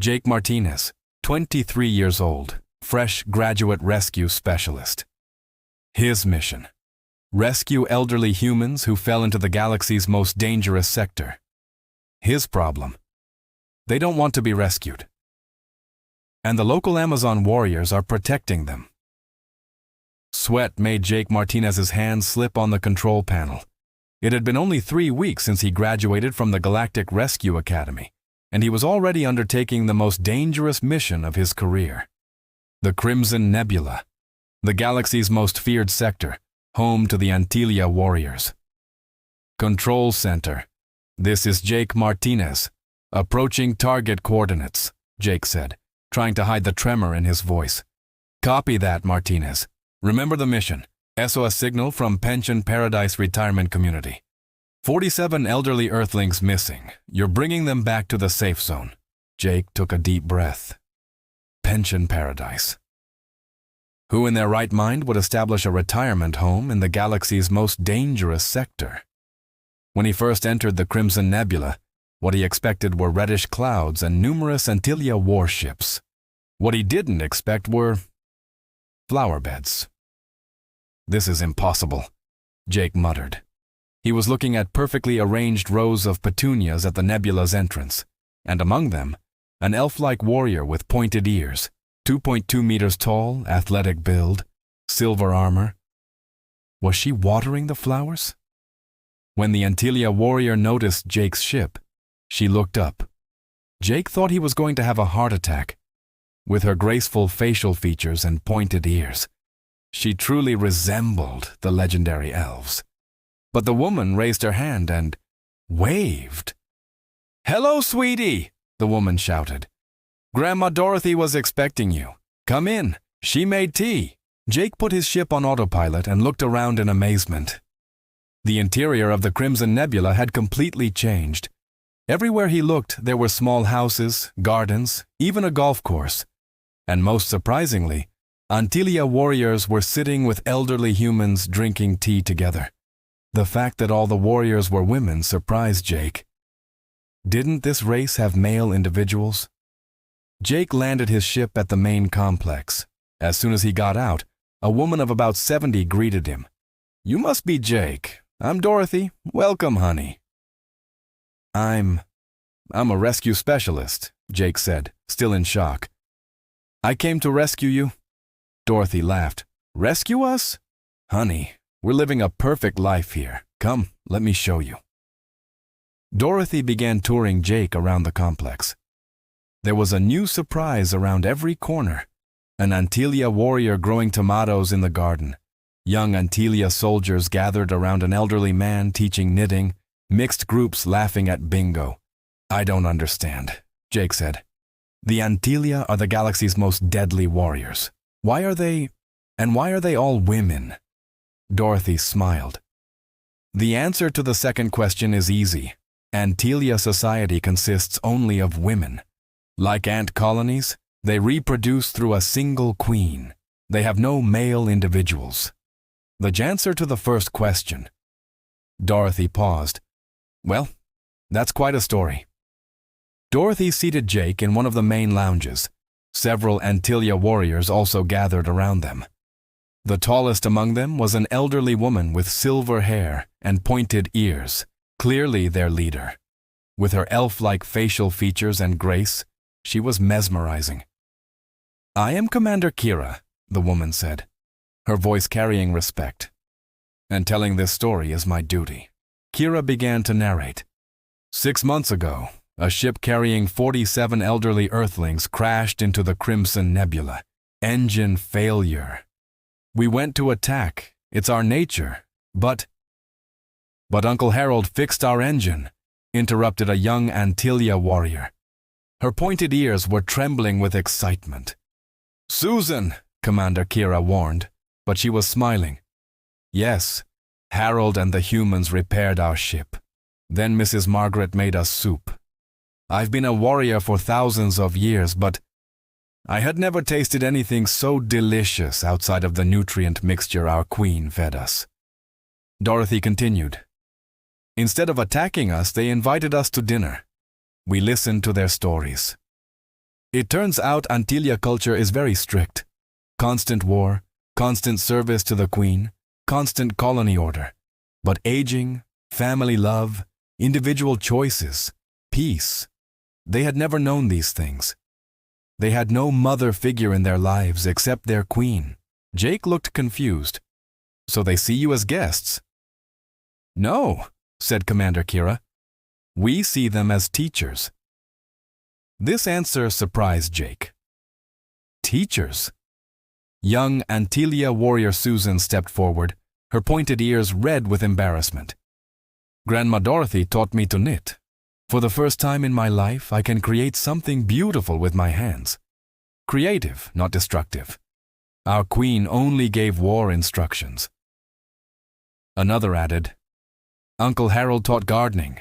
Jake Martinez, 23 years old, fresh graduate rescue specialist. His mission: rescue elderly humans who fell into the galaxy's most dangerous sector. His problem: they don't want to be rescued. And the local Amazon warriors are protecting them. Sweat made Jake Martinez's hand slip on the control panel. It had been only 3 weeks since he graduated from the Galactic Rescue Academy, and he was already undertaking the most dangerous mission of his career. The Crimson Nebula, the galaxy's most feared sector, home to the Antilya warriors. Control Center. This is Jake Martinez. Approaching target coordinates, Jake said, trying to hide the tremor in his voice. Copy that, Martinez. Remember the mission. SOS signal from Pension Paradise Retirement Community. 47 elderly Earthlings missing. You're bringing them back to the safe zone. Jake took a deep breath. Pension Paradise. Who in their right mind would establish a retirement home in the galaxy's most dangerous sector? When he first entered the Crimson Nebula, what he expected were reddish clouds and numerous Antilya warships. What he didn't expect were flower beds. This is impossible, Jake muttered. He was looking at perfectly arranged rows of petunias at the nebula's entrance, and among them, an elf-like warrior with pointed ears, 2.2 meters tall, athletic build, silver armor. Was she watering the flowers? When the Antilya warrior noticed Jake's ship, she looked up. Jake thought he was going to have a heart attack. With her graceful facial features and pointed ears, she truly resembled the legendary elves. But the woman raised her hand and waved. "Hello, sweetie," the woman shouted. "Grandma Dorothy was expecting you. Come in. She made tea." Jake put his ship on autopilot and looked around in amazement. The interior of the Crimson Nebula had completely changed. Everywhere he looked, there were small houses, gardens, even a golf course. And most surprisingly, Antilya warriors were sitting with elderly humans drinking tea together. The fact that all the warriors were women surprised Jake. Didn't this race have male individuals? Jake landed his ship at the main complex. As soon as he got out, a woman of about 70 greeted him. "You must be Jake. I'm Dorothy. Welcome, honey." I'm a rescue specialist," Jake said, still in shock. "I came to rescue you." Dorothy laughed. "Rescue us? Honey, we're living a perfect life here. Come, let me show you." Dorothy began touring Jake around the complex. There was a new surprise around every corner. An Antilya warrior growing tomatoes in the garden. Young Antilya soldiers gathered around an elderly man teaching knitting, mixed groups laughing at bingo. "I don't understand," Jake said. "The Antilya are the galaxy's most deadly warriors. Why are they all women?" Dorothy smiled. "The answer to the second question is easy. Antilya society consists only of women. Like ant colonies, they reproduce through a single queen. They have no male individuals." The answer to the first question. Dorothy paused. "Well, that's quite a story." Dorothy seated Jake in one of the main lounges. Several Antilya warriors also gathered around them. The tallest among them was an elderly woman with silver hair and pointed ears, clearly their leader. With her elf-like facial features and grace, she was mesmerizing. "I am Commander Kira," the woman said, her voice carrying respect. "And telling this story is my duty." Kira began to narrate. 6 months ago, a ship carrying 47 elderly Earthlings crashed into the Crimson Nebula. Engine failure. We went to attack. It's our nature. But Uncle Harold fixed our engine, interrupted a young Antilya warrior. Her pointed ears were trembling with excitement. "Susan," Commander Kira warned, but she was smiling. "Yes, Harold and the humans repaired our ship. Then Mrs. Margaret made us soup. I've been a warrior for thousands of years, but I had never tasted anything so delicious outside of the nutrient mixture our queen fed us." Dorothy continued. "Instead of attacking us, they invited us to dinner. We listened to their stories. It turns out Antilya culture is very strict. Constant war, constant service to the queen, constant colony order. But aging, family love, individual choices, peace, they had never known these things. They had no mother figure in their lives except their queen. Jake looked confused. So they see you as guests? No, said Commander Kira. We see them as teachers. This answer surprised Jake. Teachers? Young Antilya warrior Susan stepped forward, her pointed ears red with embarrassment. Grandma Dorothy taught me to knit. For the first time in my life, I can create something beautiful with my hands. Creative, not destructive. Our queen only gave war instructions. Another added, Uncle Harold taught gardening.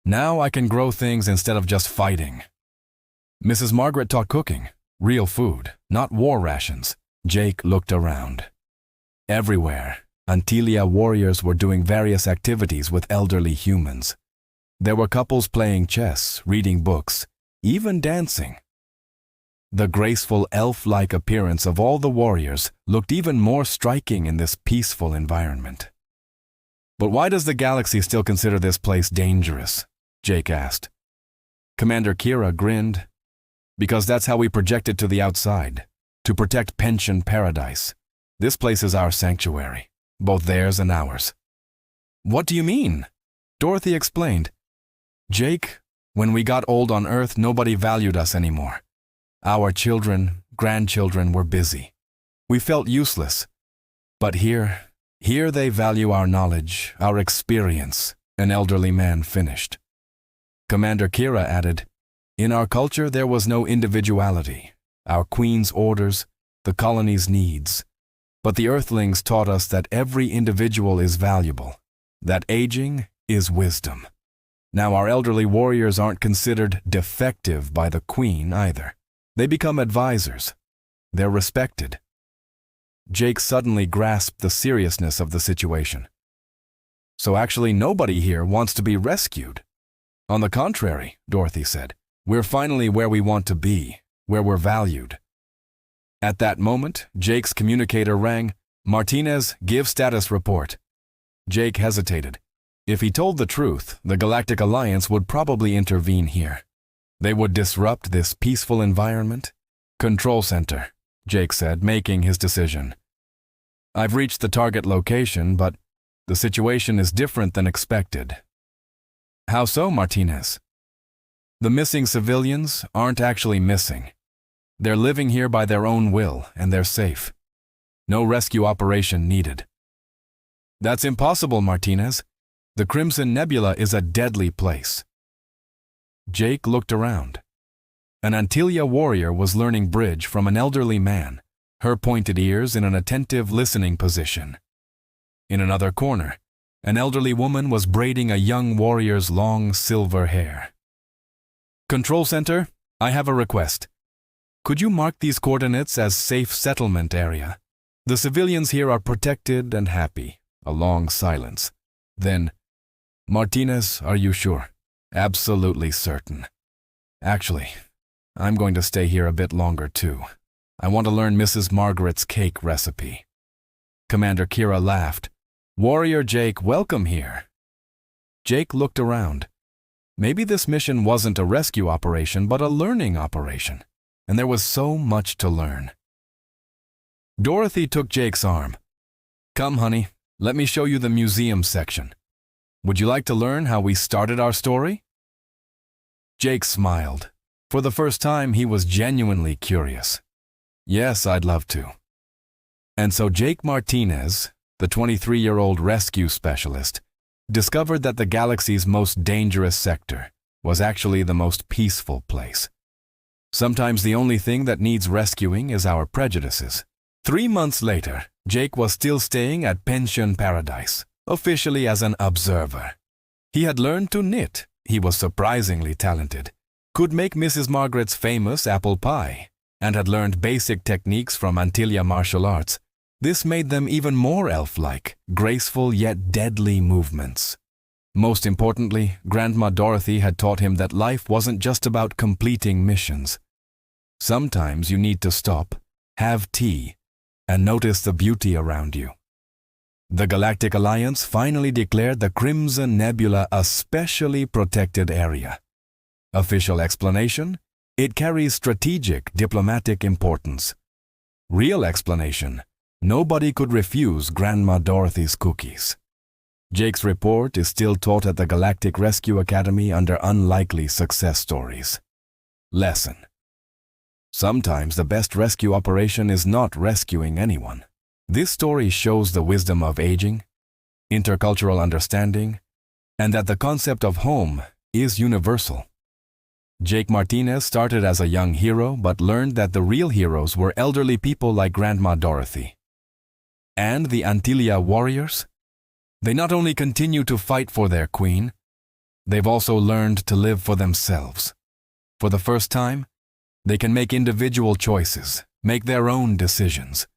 Now I can grow things instead of just fighting. Mrs. Margaret taught cooking, real food, not war rations. Jake looked around. Everywhere, Antilya warriors were doing various activities with elderly humans. There were couples playing chess, reading books, even dancing. The graceful elf-like appearance of all the warriors looked even more striking in this peaceful environment. But why does the galaxy still consider this place dangerous? Jake asked. Commander Kira grinned. Because that's how we project it to the outside, to protect Pension Paradise. This place is our sanctuary, both theirs and ours. What do you mean? Dorothy explained. Jake, when we got old on Earth, nobody valued us anymore. Our children, grandchildren were busy. We felt useless. But here they value our knowledge, our experience, an elderly man finished. Commander Kira added, in our culture there was no individuality, our queen's orders, the colony's needs. But the Earthlings taught us that every individual is valuable, that aging is wisdom. Now our elderly warriors aren't considered defective by the queen either. They become advisors. They're respected. Jake suddenly grasped the seriousness of the situation. So actually nobody here wants to be rescued. On the contrary, Dorothy said, we're finally where we want to be, where we're valued. At that moment, Jake's communicator rang, Martinez, give status report. Jake hesitated. If he told the truth, the Galactic Alliance would probably intervene here. They would disrupt this peaceful environment. Control center, Jake said, making his decision. I've reached the target location, but the situation is different than expected. How so, Martinez? The missing civilians aren't actually missing. They're living here by their own will, and they're safe. No rescue operation needed. That's impossible, Martinez. The Crimson Nebula is a deadly place. Jake looked around. An Antilya warrior was learning bridge from an elderly man, her pointed ears in an attentive listening position. In another corner, an elderly woman was braiding a young warrior's long silver hair. Control Center, I have a request. Could you mark these coordinates as safe settlement area? The civilians here are protected and happy. A long silence. Then, Martinez, are you sure? Absolutely certain. Actually, I'm going to stay here a bit longer too. I want to learn Mrs. Margaret's cake recipe. Commander Kira laughed. Warrior Jake, welcome here. Jake looked around. Maybe this mission wasn't a rescue operation, but a learning operation. And there was so much to learn. Dorothy took Jake's arm. Come, honey, let me show you the museum section. Would you like to learn how we started our story? Jake smiled. For the first time, he was genuinely curious. Yes, I'd love to. And so Jake Martinez, the 23-year-old rescue specialist, discovered that the galaxy's most dangerous sector was actually the most peaceful place. Sometimes the only thing that needs rescuing is our prejudices. 3 months later, Jake was still staying at Pension Paradise, officially as an observer. He had learned to knit. He was surprisingly talented, could make Mrs. Margaret's famous apple pie, and had learned basic techniques from Antilya martial arts. This made them even more elf-like, graceful yet deadly movements. Most importantly, Grandma Dorothy had taught him that life wasn't just about completing missions. Sometimes you need to stop, have tea, and notice the beauty around you. The Galactic Alliance finally declared the Crimson Nebula a specially protected area. Official explanation: it carries strategic diplomatic importance. Real explanation: nobody could refuse Grandma Dorothy's cookies. Jake's report is still taught at the Galactic Rescue Academy under unlikely success stories. Lesson: sometimes the best rescue operation is not rescuing anyone. This story shows the wisdom of aging, intercultural understanding, and that the concept of home is universal. Jake Martinez started as a young hero but learned that the real heroes were elderly people like Grandma Dorothy. And the Antilya warriors? They not only continue to fight for their queen, they've also learned to live for themselves. For the first time, they can make individual choices, make their own decisions.